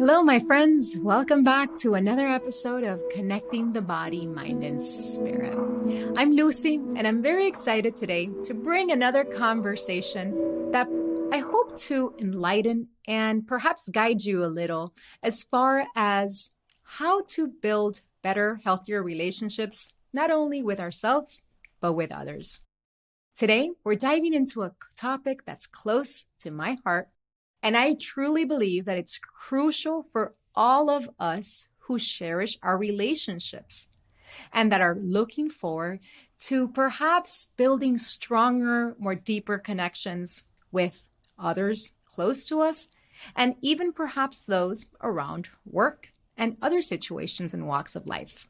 Hello, my friends. Welcome back to another episode of Connecting the Body, Mind, and Spirit. I'm Lucy, and I'm very excited today to bring another conversation that I hope to enlighten and perhaps guide you a little as far as how to build better, healthier relationships, not only with ourselves, but with others. Today, we're diving into a topic that's close to my heart. And I truly believe that it's crucial for all of us who cherish our relationships and that are looking forward to perhaps building stronger, more deeper connections with others close to us, and even perhaps those around work and other situations and walks of life.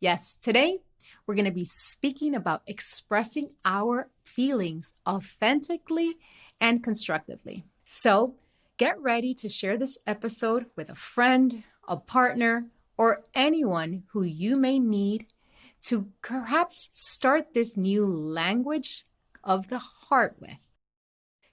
Yes, today we're going to be speaking about expressing our feelings authentically and constructively. So get ready to share this episode with a friend, a partner, or anyone who you may need to perhaps start this new language of the heart with.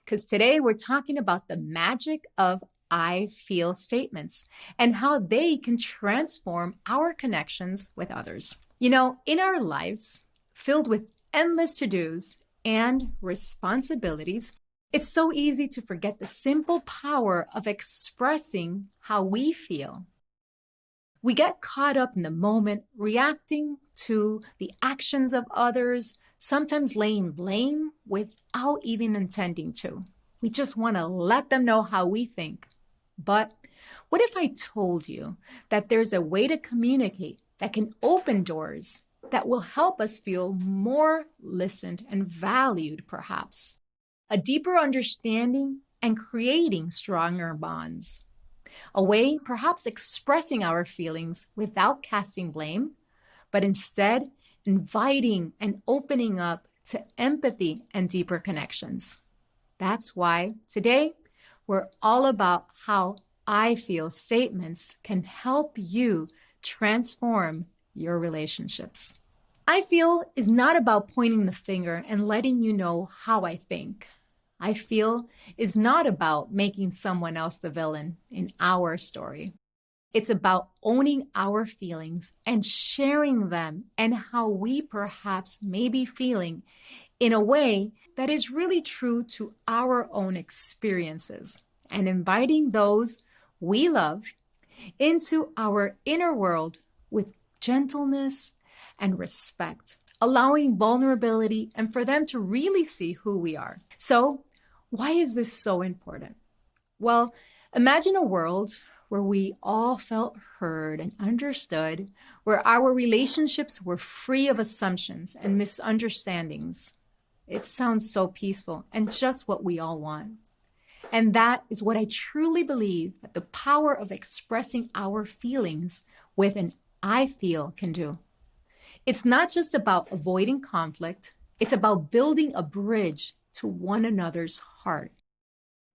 Because today we're talking about the magic of I feel statements and how they can transform our connections with others. You know, in our lives filled with endless to-dos and responsibilities, it's so easy to forget the simple power of expressing how we feel. We get caught up in the moment, reacting to the actions of others, sometimes laying blame without even intending to. We just want to let them know how we think. But what if I told you that there's a way to communicate that can open doors that will help us feel more listened and valued, perhaps? A deeper understanding and creating stronger bonds. A way perhaps expressing our feelings without casting blame, but instead inviting and opening up to empathy and deeper connections. That's why today we're all about how I feel statements can help you transform your relationships. I feel is not about pointing the finger and letting you know how I think. I feel is not about making someone else the villain in our story. It's about owning our feelings and sharing them and how we perhaps may be feeling in a way that is really true to our own experiences and inviting those we love into our inner world with gentleness and respect, allowing vulnerability and for them to really see who we are. So, why is this so important? Well, imagine a world where we all felt heard and understood, where our relationships were free of assumptions and misunderstandings. It sounds so peaceful and just what we all want. And that is what I truly believe that the power of expressing our feelings with an I feel can do. It's not just about avoiding conflict. It's about building a bridge to one another's heart,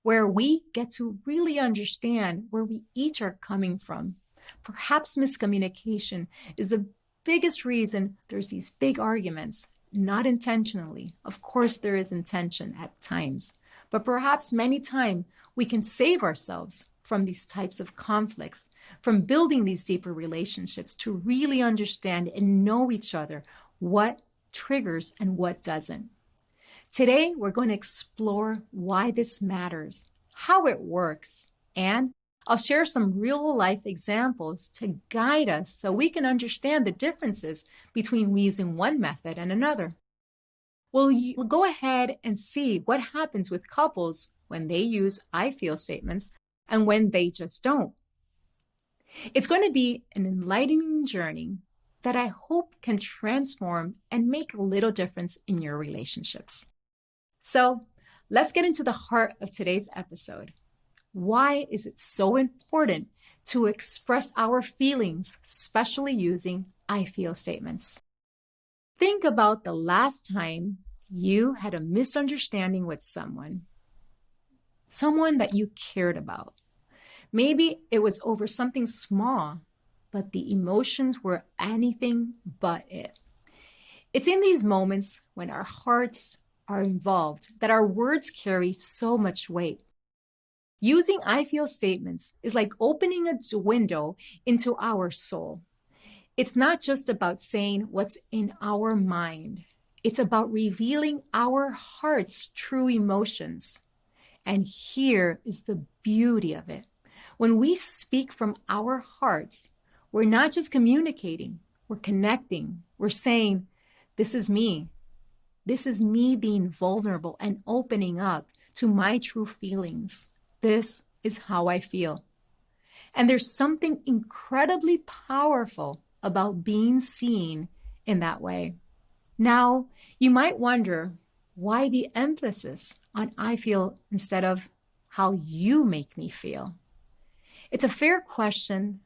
where we get to really understand where we each are coming from. Perhaps miscommunication is the biggest reason there's these big arguments, not intentionally. Of course, there is intention at times, but perhaps many times we can save ourselves from these types of conflicts, from building these deeper relationships to really understand and know each other, what triggers and what doesn't. Today, we're going to explore why this matters, how it works, and I'll share some real-life examples to guide us so we can understand the differences between using one method and another. We'll go ahead and see what happens with couples when they use I feel statements and when they just don't. It's going to be an enlightening journey that I hope can transform and make a little difference in your relationships. So let's get into the heart of today's episode. Why is it so important to express our feelings, especially using I feel statements? Think about the last time you had a misunderstanding with someone that you cared about. Maybe it was over something small, but the emotions were anything but it. It's in these moments when our hearts are involved that our words carry so much weight. Using I feel statements is like opening a window into our soul. It's not just about saying what's in our mind. It's about revealing our heart's true emotions. And here is the beauty of it. When we speak from our hearts, we're not just communicating, we're connecting. We're saying, this is me. This is me being vulnerable and opening up to my true feelings. This is how I feel. And there's something incredibly powerful about being seen in that way. Now, you might wonder why the emphasis on I feel instead of how you make me feel. It's a fair question.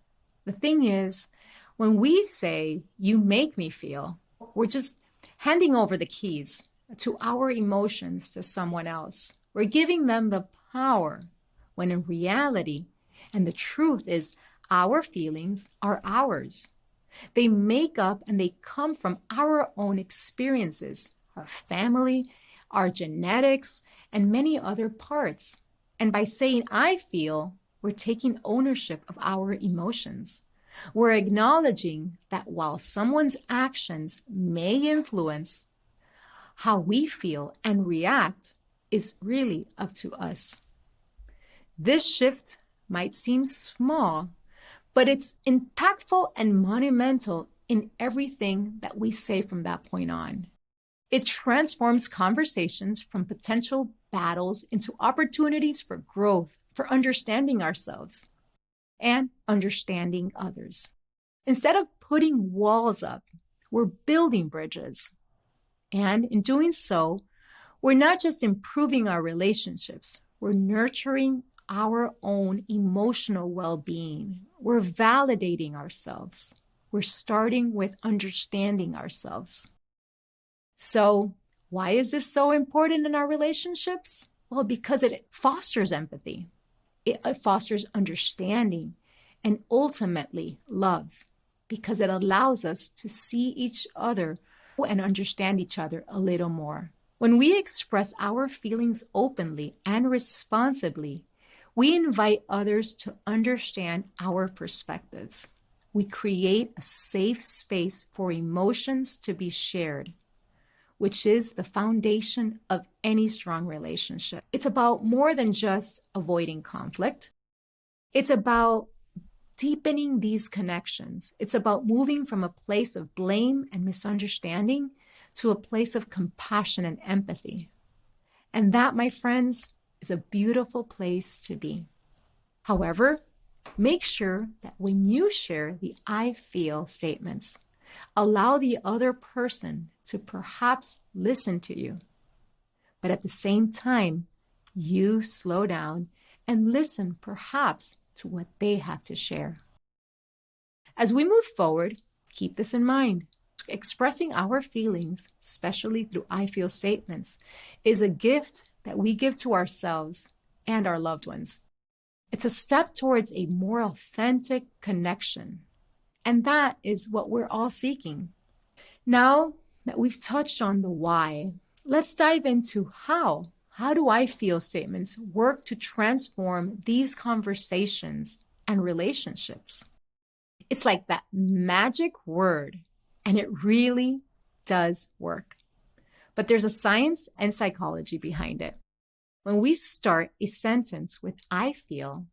The thing is, when we say you make me feel, we're just handing over the keys to our emotions to someone else. We're giving them the power, when in reality, and the truth is, our feelings are ours. They make up and they come from our own experiences, our family, our genetics, and many other parts. And by saying I feel, we're taking ownership of our emotions. We're acknowledging that while someone's actions may influence how we feel and react, is really up to us. This shift might seem small, but it's impactful and monumental in everything that we say from that point on. It transforms conversations from potential battles into opportunities for growth, for understanding ourselves and understanding others. Instead of putting walls up, we're building bridges. And in doing so, we're not just improving our relationships, we're nurturing our own emotional well-being. We're validating ourselves. We're starting with understanding ourselves. So, why is this so important in our relationships? Well, because it fosters empathy. It fosters understanding and ultimately love, because it allows us to see each other and understand each other a little more. When we express our feelings openly and responsibly, we invite others to understand our perspectives. We create a safe space for emotions to be shared, which is the foundation of any strong relationship. It's about more than just avoiding conflict. It's about deepening these connections. It's about moving from a place of blame and misunderstanding to a place of compassion and empathy. And that, my friends, is a beautiful place to be. However, make sure that when you share the I feel statements, allow the other person to perhaps listen to you. But at the same time, you slow down and listen perhaps to what they have to share. As we move forward, keep this in mind. Expressing our feelings, especially through I feel statements, is a gift that we give to ourselves and our loved ones. It's a step towards a more authentic connection. And that is what we're all seeking. Now that we've touched on the why, let's dive into how. How do I feel statements work to transform these conversations and relationships? It's like that magic word, and it really does work. But there's a science and psychology behind it. When we start a sentence with I feel,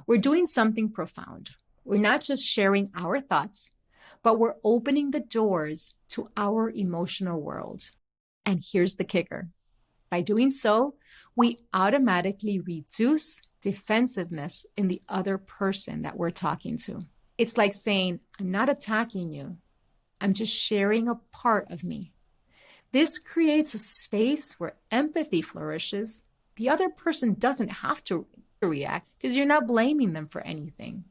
we're doing something profound. We're not just sharing our thoughts, but we're opening the doors to our emotional world. And here's the kicker. By doing so, we automatically reduce defensiveness in the other person that we're talking to. It's like saying, I'm not attacking you. I'm just sharing a part of me. This creates a space where empathy flourishes. The other person doesn't have to react because you're not blaming them for anything.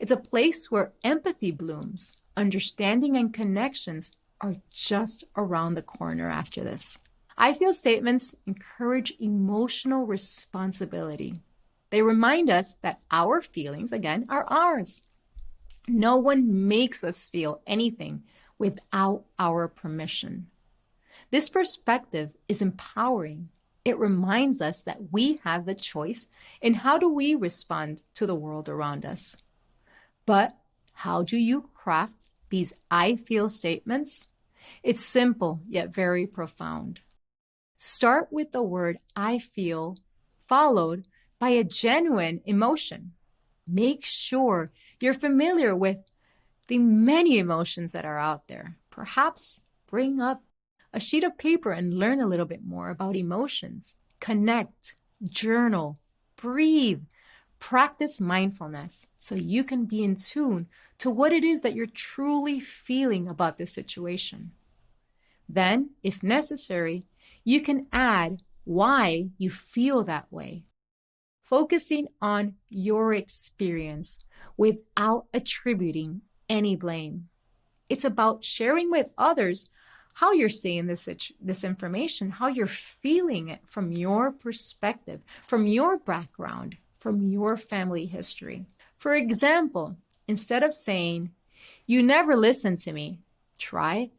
It's a place where empathy blooms. Understanding and connections are just around the corner after this. I feel statements encourage emotional responsibility. They remind us that our feelings, again, are ours. No one makes us feel anything without our permission. This perspective is empowering It reminds us that we have the choice in how do we respond to the world around us. But how do you craft these I feel statements? It's simple, yet very profound. Start with the word I feel, followed by a genuine emotion. Make sure you're familiar with the many emotions that are out there. Perhaps bring up a sheet of paper and learn a little bit more about emotions. Connect, journal, breathe, practice mindfulness so you can be in tune to what it is that you're truly feeling about this situation. Then, if necessary, you can add why you feel that way, focusing on your experience without attributing any blame. It's about sharing with others how you're seeing this information, how you're feeling it from your perspective, from your background, from your family history. For example, instead of saying, "You never listen to me," try,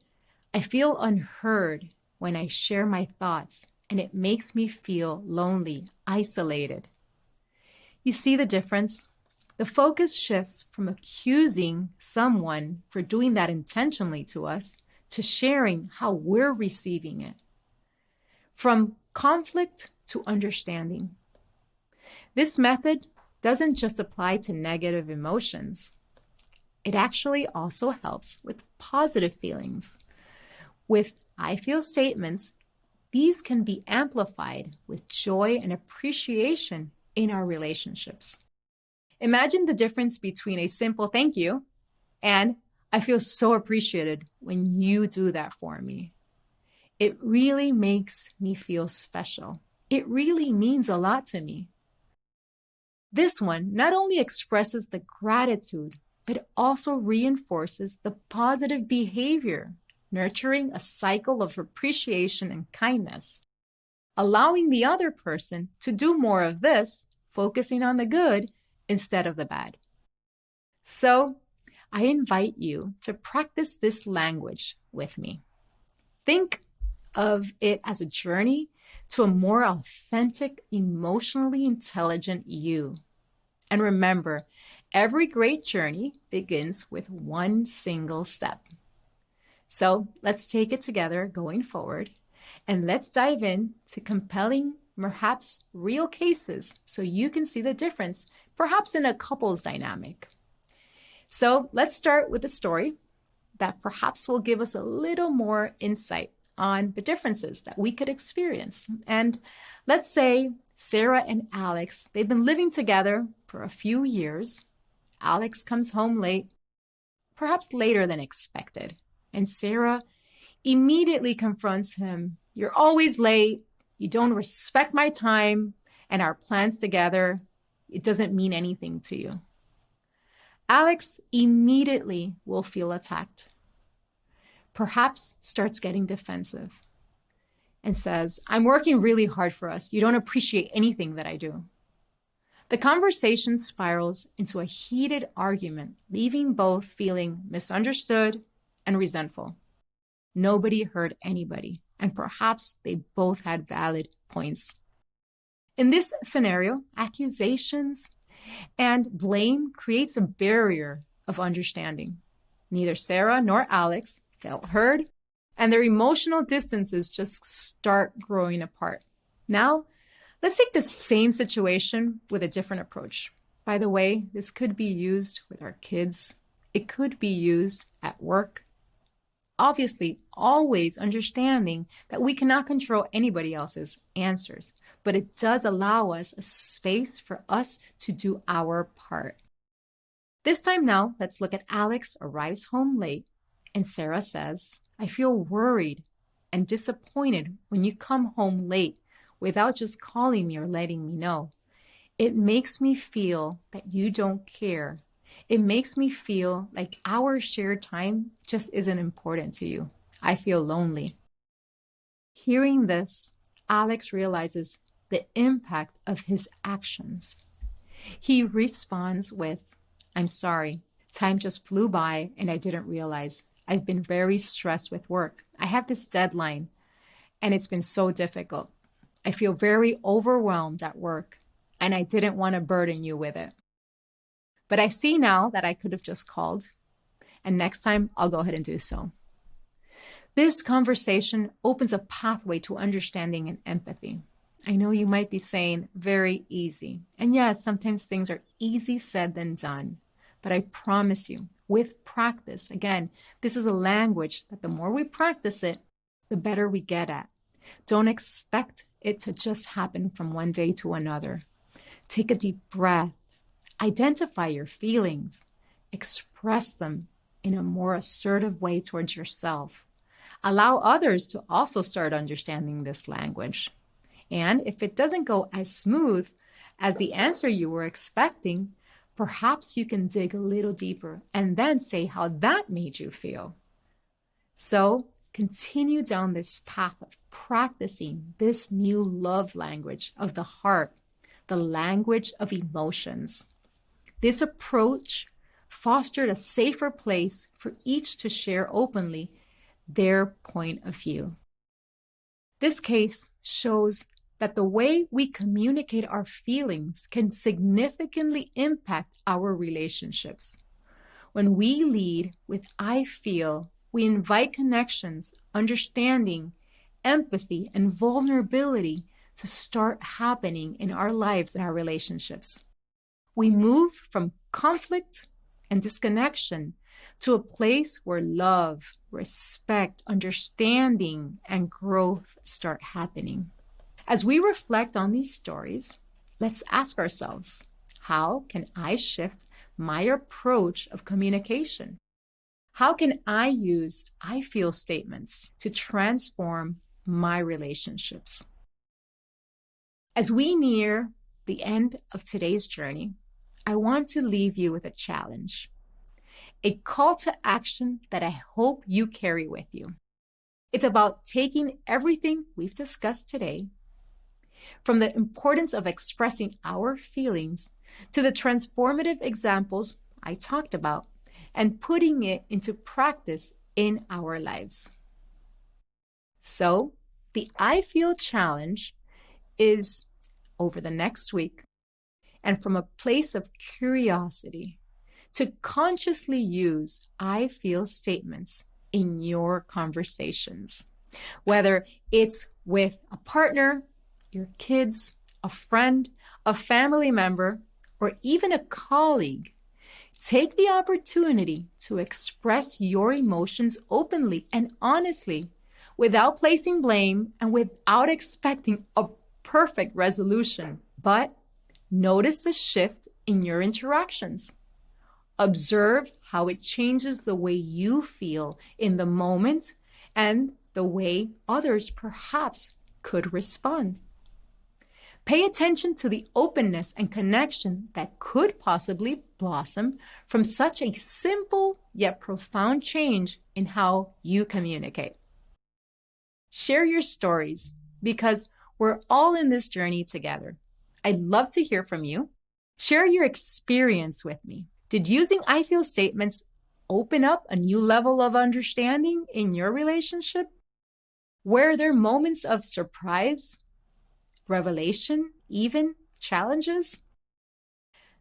"I feel unheard when I share my thoughts, and it makes me feel lonely, isolated." You see the difference? The focus shifts from accusing someone for doing that intentionally to us to sharing how we're receiving it. From conflict to understanding. This method doesn't just apply to negative emotions. It actually also helps with positive feelings. With I feel statements, these can be amplified with joy and appreciation in our relationships. Imagine the difference between a simple thank you and "I feel so appreciated when you do that for me." It really makes me feel special. It really means a lot to me. This one not only expresses the gratitude, but also reinforces the positive behavior, nurturing a cycle of appreciation and kindness, allowing the other person to do more of this, focusing on the good instead of the bad. So, I invite you to practice this language with me. Think of it as a journey to a more authentic, emotionally intelligent you. And remember, every great journey begins with one single step. So let's take it together going forward, and let's dive in to compelling, perhaps real cases so you can see the difference, perhaps in a couple's dynamic. So let's start with a story that perhaps will give us a little more insight on the differences that we could experience. And let's say Sarah and Alex, they've been living together for a few years. Alex comes home late, perhaps later than expected. And Sarah immediately confronts him. "You're always late. You don't respect my time and our plans together. It doesn't mean anything to you." Alex immediately will feel attacked, perhaps starts getting defensive and says, "I'm working really hard for us. You don't appreciate anything that I do." The conversation spirals into a heated argument, leaving both feeling misunderstood and resentful. Nobody heard anybody, and perhaps they both had valid points. In this scenario, accusations and blame creates a barrier of understanding. Neither Sarah nor Alex felt heard, and their emotional distances just start growing apart. Now, let's take the same situation with a different approach. By the way, this could be used with our kids. It could be used at work. Obviously, always understanding that we cannot control anybody else's answers, but it does allow us a space for us to do our part. This time now, let's look at Alex arrives home late, and Sarah says, "I feel worried and disappointed when you come home late without just calling me or letting me know. It makes me feel that you don't care. It makes me feel like our shared time just isn't important to you. I feel lonely." Hearing this, Alex realizes the impact of his actions. He responds with, "I'm sorry. Time just flew by and I didn't realize. I've been very stressed with work. I have this deadline and it's been so difficult. I feel very overwhelmed at work, and I didn't want to burden you with it. But I see now that I could have just called, and next time I'll go ahead and do so. This conversation opens a pathway to understanding and empathy. I know you might be saying very easy. And yes, sometimes things are easy said than done. But I promise you, with practice, again, this is a language that the more we practice it, the better we get at. Don't expect it to just happen from one day to another. Take a deep breath. Identify your feelings. Express them in a more assertive way towards yourself. Allow others to also start understanding this language. And if it doesn't go as smooth as the answer you were expecting, perhaps you can dig a little deeper and then say how that made you feel. So continue down this path of practicing this new love language of the heart, the language of emotions. This approach fostered a safer place for each to share openly their point of view. This case shows that the way we communicate our feelings can significantly impact our relationships. When we lead with I feel, we invite connections, understanding, empathy, and vulnerability to start happening in our lives and our relationships. We move from conflict and disconnection to a place where love, respect, understanding, and growth start happening. As we reflect on these stories, let's ask ourselves, how can I shift my approach of communication? How can I use I feel statements to transform my relationships? As we near the end of today's journey, I want to leave you with a challenge, a call to action that I hope you carry with you. It's about taking everything we've discussed today, from the importance of expressing our feelings to the transformative examples I talked about, and putting it into practice in our lives. So, the I Feel Challenge is over the next week, and from a place of curiosity, to consciously use I feel statements in your conversations, whether it's with a partner, your kids, a friend, a family member, or even a colleague. Take the opportunity to express your emotions openly and honestly, without placing blame and without expecting a perfect resolution. But notice the shift in your interactions. Observe how it changes the way you feel in the moment and the way others perhaps could respond. Pay attention to the openness and connection that could possibly blossom from such a simple yet profound change in how you communicate. Share your stories because we're all in this journey together. I'd love to hear from you. Share your experience with me. Did using I feel statements open up a new level of understanding in your relationship? Were there moments of surprise, revelation, even challenges?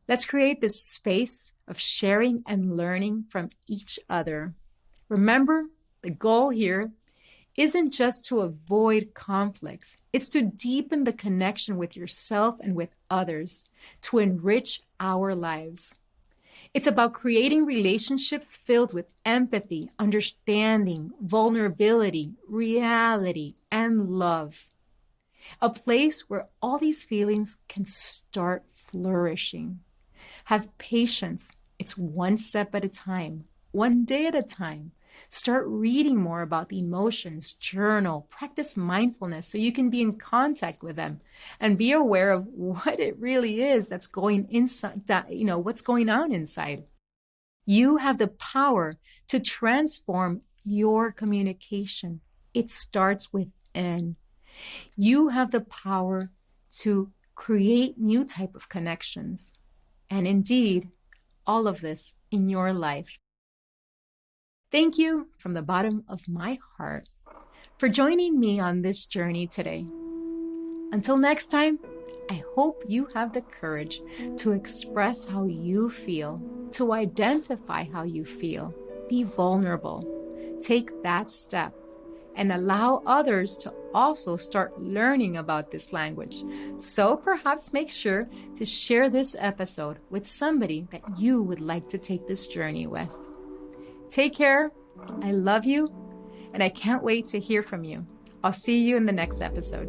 Let's create this space of sharing and learning from each other. Remember, the goal here isn't just to avoid conflicts. It's to deepen the connection with yourself and with others, to enrich our lives. It's about creating relationships filled with empathy, understanding, vulnerability, reality, and love. A place where all these feelings can start flourishing. Have patience. It's one step at a time, one day at a time. Start reading more about the emotions, journal, practice mindfulness so you can be in contact with them and be aware of what it really is that's going inside, what's going on inside. You have the power to transform your communication. It starts within. You have the power to create new type of connections. And indeed, all of this in your life. Thank you from the bottom of my heart for joining me on this journey today. Until next time, I hope you have the courage to express how you feel, to identify how you feel, be vulnerable, take that step, and allow others to also start learning about this language. So perhaps make sure to share this episode with somebody that you would like to take this journey with. Take care. I love you, and I can't wait to hear from you. I'll see you in the next episode.